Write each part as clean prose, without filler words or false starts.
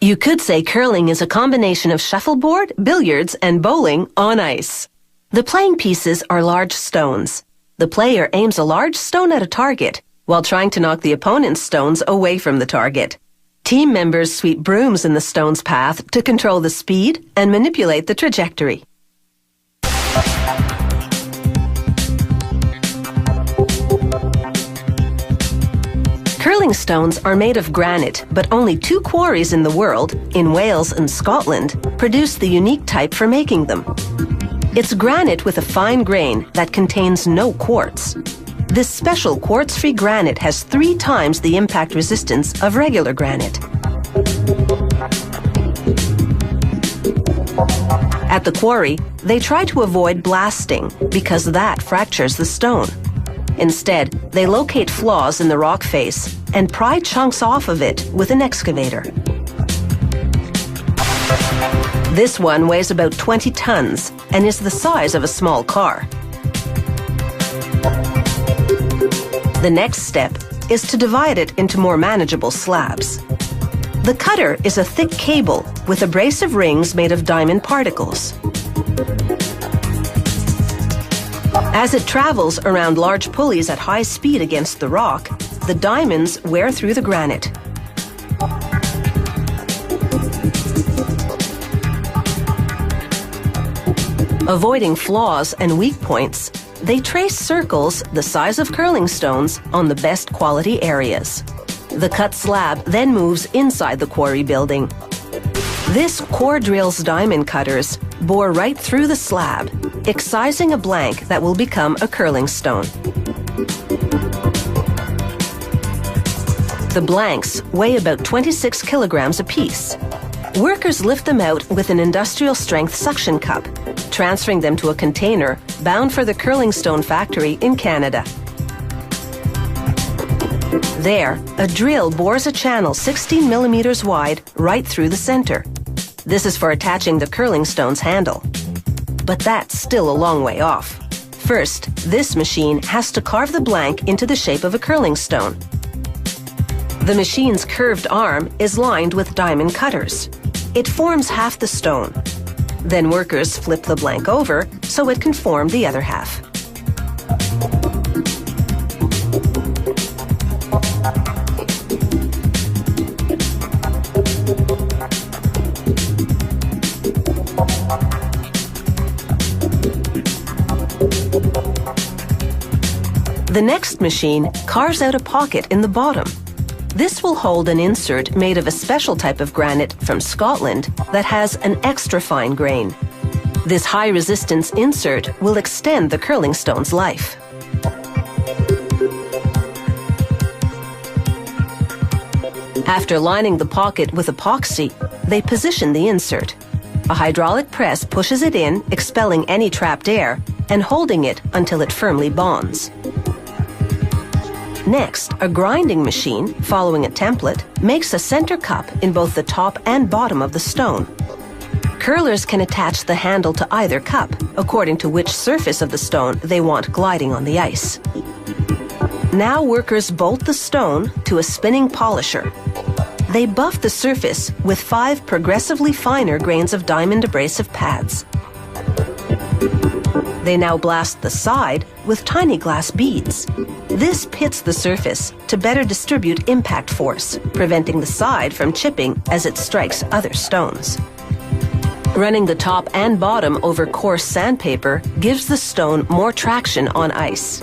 You could say curling is a combination of shuffleboard, billiards, and bowling on ice. The playing pieces are large stones. The player aims a large stone at a target while trying to knock the opponent's stones away from the target. Team members sweep brooms in the stone's path to control the speed and manipulate the trajectory. Curling stones are made of granite, but only 2 quarries in the world, in Wales and Scotland, produce the unique type for making them. It's granite with a fine grain that contains no quartz. This special quartz-free granite has 3 times the impact resistance of regular granite. At the quarry, they try to avoid blasting because that fractures the stone. Instead, they locate flaws in the rock face and pry chunks off of it with an excavator. This one weighs about 20 tons and is the size of a small car. The next step is to divide it into more manageable slabs. The cutter is a thick cable with abrasive rings made of diamond particles. As it travels around large pulleys at high speed against the rock, the diamonds wear through the granite. Avoiding flaws and weak points, they trace circles the size of curling stones on the best quality areas. The cut slab then moves inside the quarry building. This core drill's diamond cutters bore right through the slab, excising a blank that will become a curling stone. The blanks weigh about 26 kilograms apiece. Workers lift them out with an industrial-strength suction cup, transferring them to a container bound for the curling stone factory in Canada. There, a drill bores a channel 16 millimeters wide right through the center. This is for attaching the curling stone's handle. But that's still a long way off. First, this machine has to carve the blank into the shape of a curling stone. The machine's curved arm is lined with diamond cutters. It forms half the stone. Then workers flip the blank over so it can form the other half. The next machine carves out a pocket in the bottom. This will hold an insert made of a special type of granite from Scotland that has an extra fine grain. This high-resistance insert will extend the curling stone's life. After lining the pocket with epoxy, they position the insert. A hydraulic press pushes it in, expelling any trapped air and holding it until it firmly bonds. Next, a grinding machine, following a template, makes a center cup in both the top and bottom of the stone. Curlers can attach the handle to either cup, according to which surface of the stone they want gliding on the ice. Now workers bolt the stone to a spinning polisher. They buff the surface with 5 progressively finer grains of diamond abrasive pads. They now blast the side with tiny glass beads. This pits the surface to better distribute impact force, preventing the side from chipping as it strikes other stones. Running the top and bottom over coarse sandpaper gives the stone more traction on ice.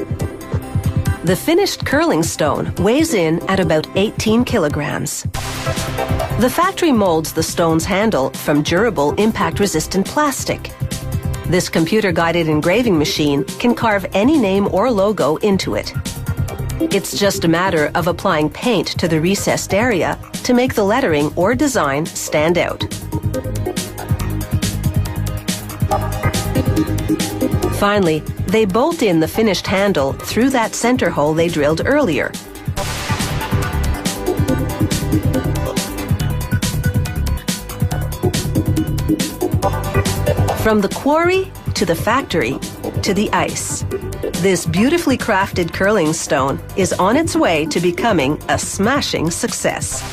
The finished curling stone weighs in at about 18 kilograms. The factory molds the stone's handle from durable impact-resistant plastic. This computer-guided engraving machine can carve any name or logo into it. It's just a matter of applying paint to the recessed area to make the lettering or design stand out. Finally, they bolt in the finished handle through that center hole they drilled earlier. From the quarry to the factory to the ice, this beautifully crafted curling stone is on its way to becoming a smashing success.